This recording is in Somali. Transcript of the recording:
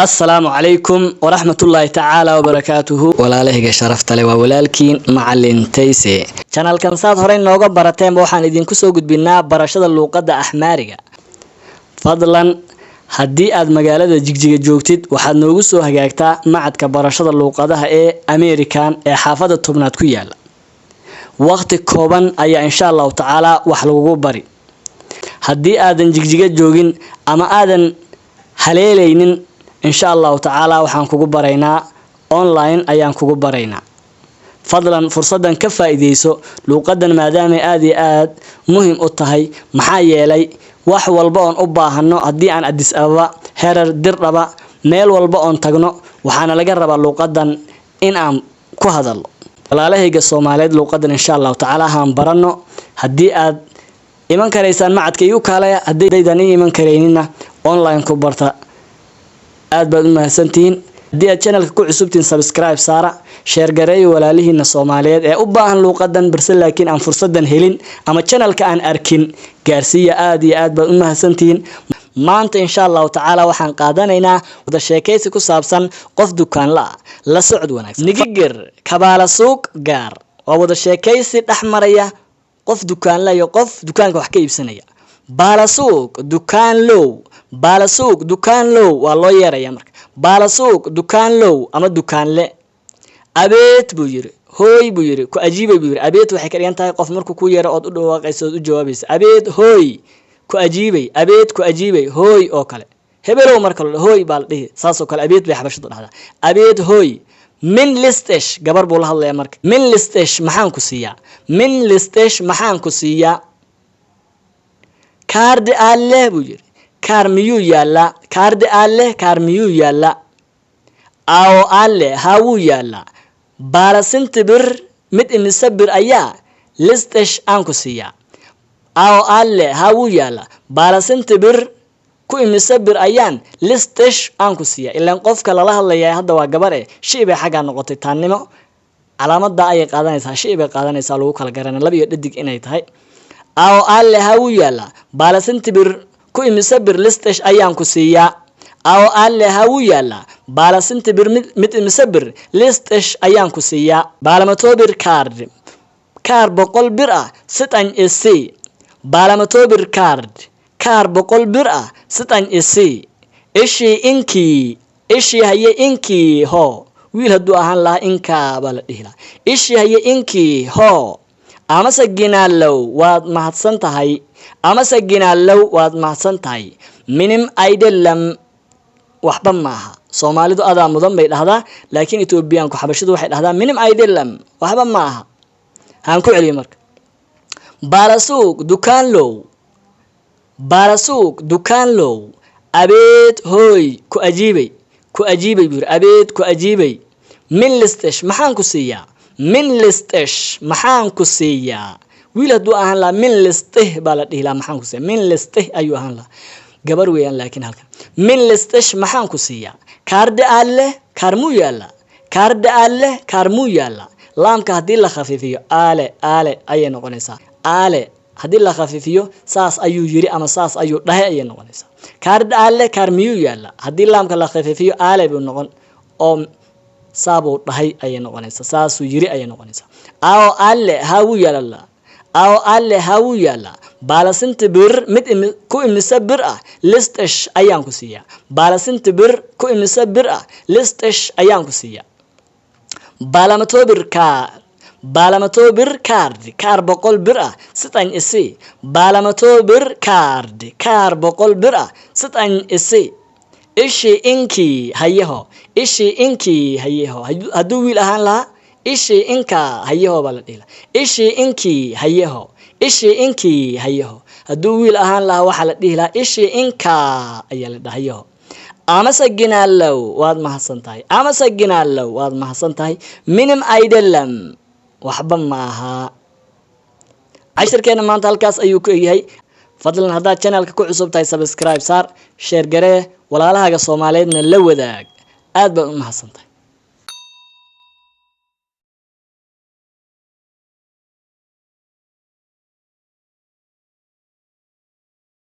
السلام عليكم ورحمة الله تعالى وبركاته ولا له شرفت لي وولالكين معلن تيسي channel kan saad horey nooga barateen waxaan idinku soo gudbinaa barashada luqadda Axmaariga fadlan haddii aad magaalada Jigjiga joogtid waxaad noogu soo hagaagtaa macadka barashada luqadaha ee American ee xaafadda Tobnaad ku yaala waqti kooban ayaa insha Allah taala wax lagu bari haddii aadan Jigjiga joogin ama aadan haleelaynin insha Allah taala waxaan kugu baraynaa online ayaan kugu baraynaa fadlan fursadan ka faa'iideyso luqadan maadaama aad muhiim u tahay maxaa yeelay wax walba oo u baahano hadii aan Addis Ababa heerar Dirdhaba meel walba oo tagno waxaana laga rabaa luqadan in aan ku hadalno walaalahayga Soomaaliyeed luqadan insha Allah taala haan barano hadii aad iman kareysaan macadka iyo kale hadii aydan iman kareynina online ku barta aad baad u mahadsantiin hadii aad channelka ku cusubtiin subscribe saara share gareeyo walaalihiina Soomaaliyeed ee u baahan luqadan balse laakiin aan fursadan helin ama channelka aan arkin gaarsiya aad iyo aad baad u mahadsantiin maanta insha Allah taala waxaan qaadanaynaa wada sheekaysi ku saabsan qof dukaan la socod wanaagsan nigigir kabaala suuq gaar oo wada sheekaysi dhaxmaraya qof dukaan la iyo qof dukaanka wax ka iibsanaya baala suuq dukaan low baala suuq dukaan low waa loo yeeraya marka baala suuq dukaan low ama dukaan le abeet buu yiri hooy buu yiri ku ajiibay buu yiri abeet waxay ka dhigan tahay qof markuu ku yeero oo u dhawaaqayso u jawaabayso abeet hooy ku ajiibay abeet ku ajiibay hooy oo kale hebelow marka hooy baal dhihi saasoo kale abeet bay xabashadu dhahdaa abeet hooy min listesh gabar buu la hadlayaa marka min listesh maxaan ku siiyaa min listesh maxaan ku siiyaa kaardi alle buu yiri kaar miyuu yaala kaardi alle kaar miyuu yaala aw alle hawu yaala baalasintabir mid imisabir ayaa listesh aan ku siiyaa aw alle hawu yaala baalasintabir ku imisabir ayaan listesh aan ku siiyaa ilaan qofka la hadlayaa hadda waa gabar ee shibay xaga noqotay taannimo calaamada ay qaadanaysaa shibay qaadanaysaa lagu kala garanay laba iyo dhadig inay tahay aw alle hawu yaala baalasintabir ku imisabir listesh ayaan ku siiyaa aw alle hawu yaala baalasintabir mid imisabir listesh ayaan ku siiyaa baalamatobir card kaar 100 bir ah sitan isi baalamatobir card kaar 100 bir ah sitan isi ishi haye inki ho wiil haduu ahaan laha inka bala dhihla ishi haye inki ho amase ginaalow waad mahadsan tahay amase ginaalow waad mahadsan tahay minim aydelam waxba maaha Soomaalidu adaa mudan bay dhahdaa laakiin Etoobiyaanku xabashidu waxay dhahdaa minim aydelam waxba maaha haan ku celiyo marka baarasuuq dukaan low abeet hooy ku ajiibay bur abeet ku ajiibay min listesh maxaan ku siiyaa min listesh maxaan ku siiyaa wiil haduu ahaan la min listeh bala dhihla maxaan ku siiyaa min listeh ayuu ahaan la gabar weeyaan laakiin halkan min listesh maxaan ku siiyaa kaardi alle kaarmu yaala kaardi alle kaarmu yaala laamka hadii la khafiifiyo ale ayay noqonaysaa ale hadii la khafiifiyo saas ayuu yiri ama saas ayuu dhahay ayay noqonaysaa kaardi alle kaarmiyu yaala hadii laamka la khafiifiyo ale buu noqon oo saabo dhahay ayay noqonaysaa saasuu yiri ayay noqonaysaa aw alle hawu yaala aw alle hawu yaala baalasintabir mid ku imisabir ah listesh ayaan ku siiyaa baalasintabir ku imisabir ah listesh ayaan ku siiyaa baalamatobir card kaar 100 bir ah sitan isi baalamatobir card kaar 100 bir ah sitan isi ishi inki hayeho haduu wiil ahaan laha ishi inka hayeho bala dhila ishi inki hayeho haduu wiil ahaan laha waxa la dhihi lahaa ishi inka ayaa la dhahayo amase ginaalow waad mahadsan tahay minim aydelam waxba maaha cashirkeena maanta halkaas ayuu ku yahay fadlan haddaad channelka ku cusub tahay subscribe saar share garee walaalahaaga Soomaaliyeedna la wadaag aad baad u mahadsantahay